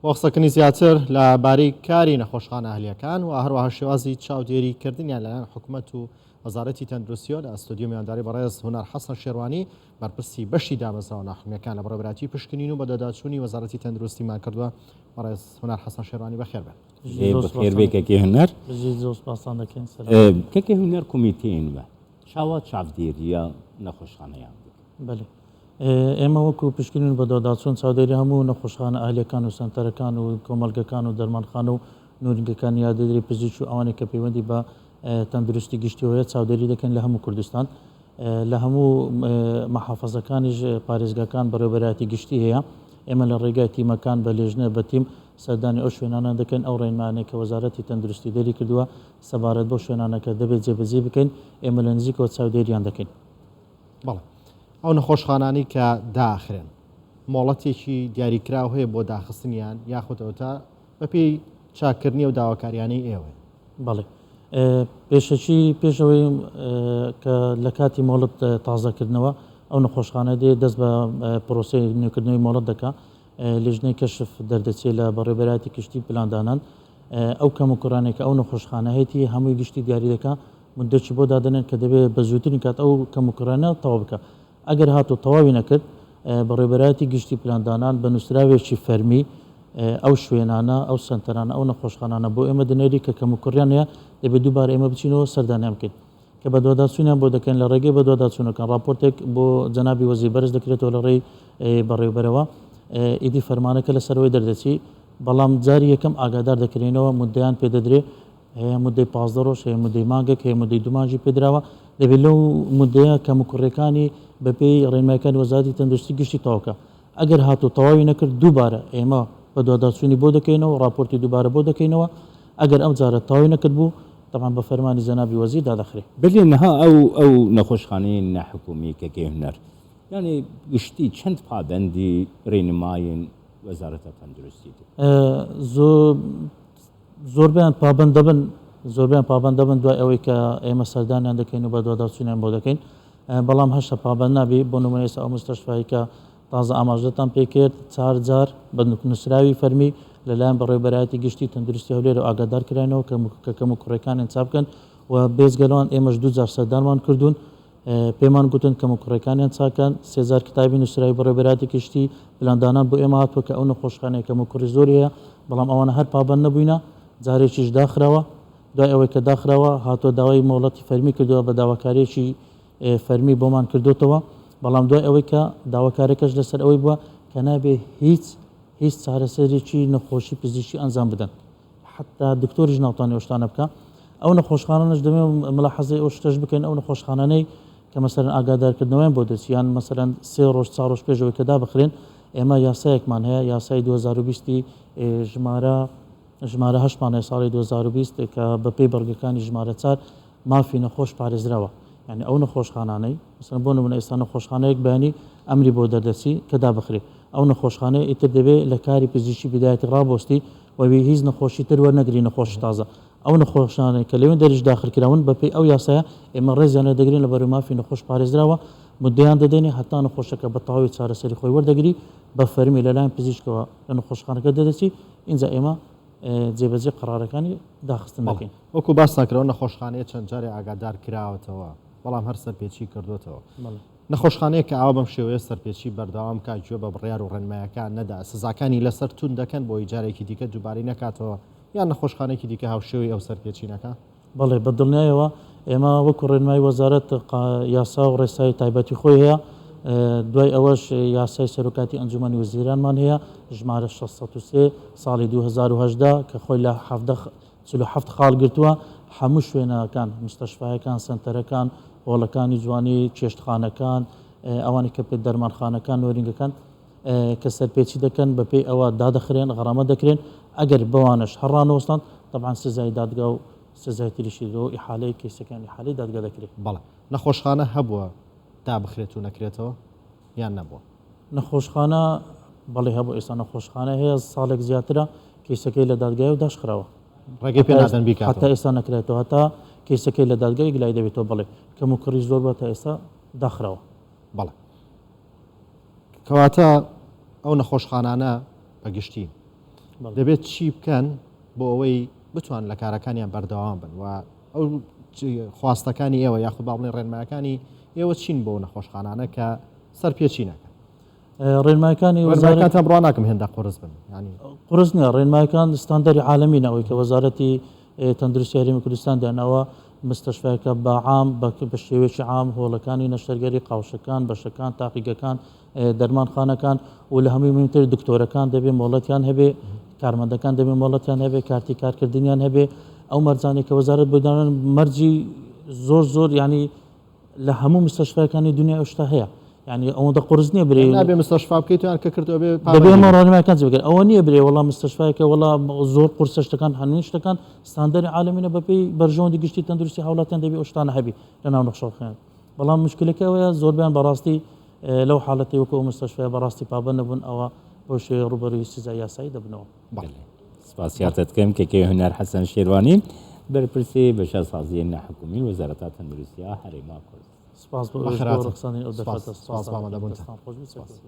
وەخسەکردنی زیاتر لەبارەی کاری نەخۆشخانە ئەهلیەکان و هەروەها شێوازی چاودێریکردنیان لەلایەن حکوومەت و وەزارەتی تەندروستیەوە لە ئەستودیۆ میوانداری بەڕێز هونەر حەسەن شێروانی بەرپرسی بەشی دامەزراوە ناحکومیەکان لە بەڕێوەبەراتی پشکنین و بە دەداچوونی وەزارەتی تەندروستیمان کردووە. بەڕێز هونەر حەسەن شێروانی بەخێر بێن. بخێر بێ کەکێ هونەر کەکێ هونەر کۆمیتێن بە چاوا چاودێریە نەخۆشخانەیان بەێ ئێمە وەکو پشکنین بە دۆداچوون چاودێری هەموو نەخۆشخانە ئاهلیەکان و سنتەرەکان و کۆمەلگەکان و دەرمانخانە و نورنگەکان یادەدری پزیک و ئەوانێک کە پەیوەندی بە تەندروستی گشتیەوەیە چاودێری دەکەن لە هەموو کوردستان لە هەموو مەحافەزەکانیش پارێزگاکان بەڕێوەبەراتی گشتی هەیە. ئێمە لە ڕێگای تیمەکان بە لێژنە بە تیم سەردانی ئەو شوێنانە دەکەن. ئەو ڕێنمانێک کە وەزارەتی تەندروستی دەری کردووە سەبارەت بۆ شوێنانەکە دەبێت جێبەجێ بکەین. ئێمە لە نزیکەوە چاودێریان دەکەین. بەڵێ ئەو نەخۆشخانانی کە داخرێن مۆڵەتێکی دیاریکراو هەیە بۆ داخستنیان یاخودەوە تا بەپێی چاکردنی و داواکاریانەی ئێوە. بەڵێ پێشەچی پێشەوەی کە لە کاتی مۆڵەت تازەکردنەوە ئەو نەخۆشخانە دێ دەست بە پرۆسی نوێکردنەوەی مۆڵەت دەکا لێژنەی کەشف دەردەچێت لە بەڕێوەبەراتی گشتی پلاندانان ئەو کەم و کوڕانێکە ئەو نەخۆشخانە هەیەی هەمووی گشتی دیاری دەکا مدەچی بۆ دادنێن کە دەبێت بە زووترین کات ئەو کەم و کوڕانە تەواو بکە. ئەگەر هاتو تەواوی نەکرد بەڕێوەبەراتی گشتی پلاندانان بە نووسراوێکی فەرمی ئەو شوێنانە ئەو سنتەرانە ئەو نەخۆشخانانە بۆ ئێمە دەنێری کە کەم و کوڕیانەیە دەبێت دووبارە ئێمە بچینەوە سەردانیان بکەین کە بە دۆداچوونیان بۆ دەکەن لە ڕێگەی بە دۆداچوونەکان راپۆرتێک بۆ جەنابی وەزیر بەرز دەکرێتەوە لە ڕێی بەڕێوەبەرەوە ئیدی فەرمانەکە لەسەرەوەی دەردەچی بەڵام جاری یەکەم ئاگادار دەکرێنەوە مدەیان پێدەدرێ هەیە مدەی 15 ڕۆژ هەیە مدەی مانگێک هەیە مدەی دومانجی پێدراوە دەبێت لەو مدەیە کەم و کوڕەکانی بەپێی ڕێنمایەکانی وەزارەتی تەندروستی گشتی تەواوکە. ئەگەر هاتو تەواوی نەکرد دووبارە ئێمە بە دۆداچوونی بۆ دەکەینەوە راپۆرتی دووبارە بۆ دەکەینەوە. ئەگەر ئەم جارە تەواوی نەکرد بوو طبعا بە فەرمانی جەنابی وەزیر دادەخرێ. بلێ نەها ئەو نەخۆشخانەی ناحکومی کەکێ هونەر یعنی گشتی چەند پابەندی ڕێنمایین وەزارەتە تەندروستی زۆربیان پابەند دەبن زۆربیان پابەند دەبن دوای ئەوەی کە ئێمە سەردانیان دەکەین و بە دۆداچوونیان بۆ دەکەین. بەڵام هەشتا پابەند نابی بۆ نمونەی ئەو مستەشفایی کە تازە ئاماژەتان پێکرد 4 جار بە نووسراوی فەرمی لەلایەن بەڕێوەبەراتی گشتی تەندروستی هەولێر و ئاگادار کرانەوە کە کەم و کوڕەکانیان چاپ بکەن و بێزگەلەوان ئێمەش 2 جار سەردانمان کردوون پێمان گوتن کەم و کوڕەکانیان چاکەن 3000 کتابی نووسراوی بەڕێوەبەراتی گشتی پلاندانان بۆ ئێمە هاتووە کە ئەو نەخۆشخانەیە کەم و کوڕی زۆری هەیە بەڵام ئەوانە هەر پابەند نەبووینە جارێکیش داخراوە. دوای ئەوەی کە داخراوە هاتووە داوای مۆڵەتی فەرمی کردووە بە داواکاریەکی فەرمی بۆمان کردوتەوە بەڵام دوای ئەوەی کە داواکارێکەش لەسەر ئەوەی بووە کە نابێ هیچ چارەسەرێکی نەخۆشی پزیشکی ئەنجام بدەن حتا دکتۆریش ناوتانی ئەوشتانە بکە. ئەو نەخۆشخانەش دەمێ ملاحەزەی ئەو شتەش بکەین ئەو نەخۆشخانانەی کە مەسەرەن ئاگادارکردنەوەیان بۆ دەچیان مەسەرەن 3 ڕۆژ 4 ڕۆژ پێشەوەی کە دابخرێن ئێمە یاسایەکمان هەیە یاسای 2020 ژمارە 8 ساڵی 2020 کە بەپێی بەرگەکانی ژمارە 4 مافی نەخۆش پارێزراوە. یعنی ئەو نەخۆشخانانەی مثلا بۆ نمونە ئێستا نەخۆشخانەیەک بەیانی ئەمری بۆ دەردەچی کە دابخرێ ئەو نەخۆشخانەیە ئیتر دەبێت لە کاری پزیشکی بدایەتی ڕابۆستی وەوی هیچ نەخۆشی تر وەرنەگری نەخۆش تازە ئەو نەخۆشانەی کە لەوێن دەریش داخلکراون بەپێی ئەو یاسایە ئێمە ڕێزیانە دەگرین لە بەروی مافی نەخۆش پارێزراوە مدەیان دەدەینێ هەتا نەخۆشەکە بە تەواوی چارەسەری خۆی وەردەگری بە فەرمی لەلایەن پزیشکەوە لە نەخۆشخانەکە دەدەچی اینجا ئێمە جێبەجێ قەرارەکانی داخستن دەکەین. وەکو باس ناکرەوە نەخۆشخانەیە چەند جارێ ئاگادار کراوەتەوە بەڵام هەر سەرپێچی کردوتەوە. نەخۆشخانەیە کە ئاوا بەم شێوەیە سەرپێچی بەردەوام کاتگوێ بە بڕیار و ڕێنمایەکان نەدا سزاکانی لەسەر تون دەکەن بۆ جارێکی دیکە دووبارەی نەکاتەوە یان نەخۆشخانێکی دیکە هاوشێوی ئەو سەرپێچی نەکە. بەڵێ بەدڵنیایەوە ئێمە وەکو ڕێنمای وەزارەت یاسا و ڕێسایی تایبەتی خۆی هەیە دوای ئەوەش یاسای سەرۆکاتی ئەنجومەنی وەزیرانمان هەیە ژمارە 603 ساڵی 2018 کە خۆی لە 47 خاڵ گرتووە هەموو شوێنەکان مستەشفایەکان سنتەرەکان هۆڵەکانی جوانی چێشتخانەکان ئەوانی کە پێ دەرمانخانەکان نۆرینگەکان کە سەرپێچی دەکەن بەپێی ئەوە دادەخرێن غەرامە دەکرێن ئەگەر بەوانش هەڕانەوەستان طبعا سزای دادگا و سزای تریشی و ئیحالەی کێسەکانی حالی دادگا دەکرێت. بەڵێ نەخۆشخانە هەبووە دابخرێت و نەکرێتەوە یان نەبووە. نەخۆشخانە بەڵێ هەبوو ئێستا نەخۆشخانە هەیە ساڵێک زیاترە کێسەکەی لە دادگای و داشخراوە ڕێگەی پێ نادەن بیکات هەتا ئێستا نەکرێتەوە هەتا کێسەکەی لە دادگای گلای دەبێتەوە بڵێ کەم و کڕی زۆر بە تا ئێستا داخراوە. بەڵێ کەواتە ئەو نەخۆشخانانە بەگشتی دەبێت چی بکەن بۆ ئەوەی بتوان لە کارەکانیان بەردەوام بن و ئەو خواستەکانی ئێوە یاخود با بڵێن ڕێنمایەکانی ئێوە چین بۆ نەخۆشخانانە کە سەر پێچی نەکەن ڕێنمایەکانی ڕێنمایەکانتان بڕوا ناکەم هێندە قورس بن ینی قورس نییە ڕێنمایەکان ستاندەری عالەمینە ئەوەی کە وەزارەتی تەندروستی هەرێمی کوردستان داناوە مستەشفیاکە بە عام بە شێوەیەکی عام هۆڵەکانی نەشتەرگەری قاوشەکان بەشەکان تاقیگەکان دەرمانخانەکان و لە هەمووی مهمتر دکتۆرەکان دەبێ مۆڵەتیان هەبێ کارمەندەکان دەبێ مۆڵەتیان هەبێ کارتی کارکردنیان هەبێ ئەو مەرجانی کە وەزارەت بۆدانن مەرجی زۆر ینی لە هەموو مستەشفیاکانی دنیا ئەوشتا هەیە ینی ئەوەندە قورس نییە برێ نابێ مستەشفا بکەیتیان کە کردەوە دەبێ ڕێنمایەکان بگەن ئەوە نییە برێ وەڵام مستەشفایەکە وەڵام زۆر قورسە شتەکان هەموو شتەکان ستاندەری عالەمینە بەپێی بەرژەوەندی گشتی تەندروستی هاوڵاتیان دەبێ ئەو شتانە هەبی لە ناو نەخشەخانە بەڵام مشکلەکە ئەوەیە زۆربیان بەڕاستی لەو حاڵەتی وەکو ئەو مستەشفیا بەڕاستی پابەند نەبوون ئەوە بۆ شێوەیە ڕوبەروی سزای یاسایی دەبنەوە سپاسیاتت دەکەم کەکەی هونەر حەسەن شێروانی بەرپرسی بەشەسازیە نەحکومی وەزارەتە تەندروستیە هەرێما کوردستان سپاس بۆ ڕخسانی ئەو سپاس بۆ ئامادەبوونتان.